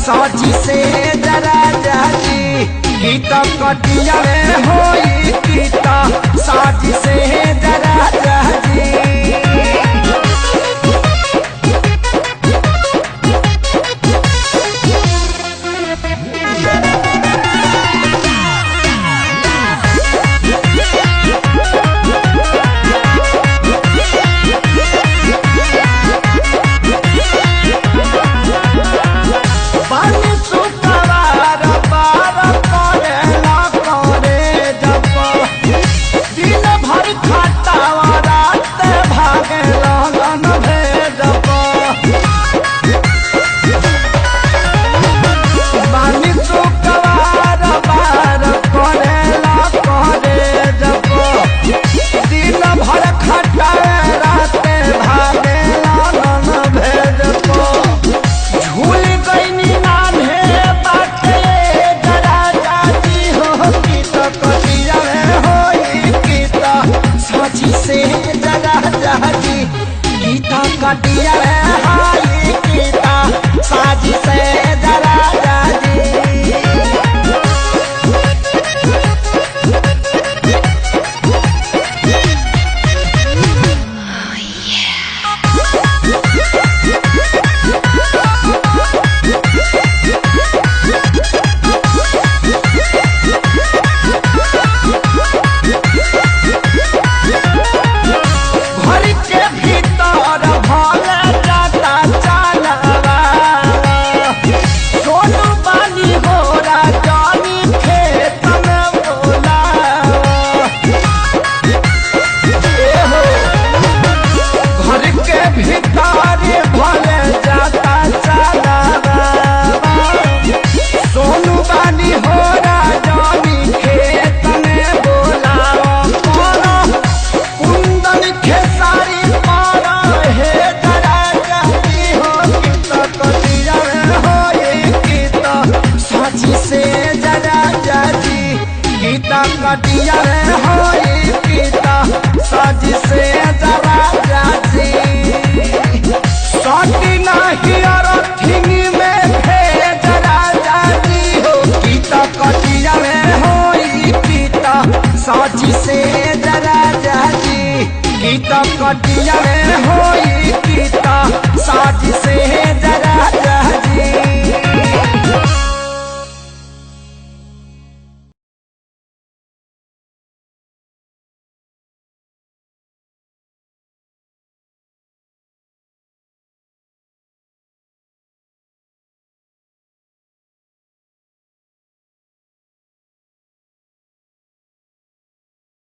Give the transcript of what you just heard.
साची से जरा जाजी गीता कटिया में होई गीता साची से जरा जाजी। गीता कटिया में हाई गीता साजी से जरा जाजी। गीता कटिया में होई गीता साजी से जरा जाजी। सोटी नहीं अरथिंगी में जरा जाजी हो गीता कटिया में होई गीता साजी से जरा जाजी। गीता कटिया में होई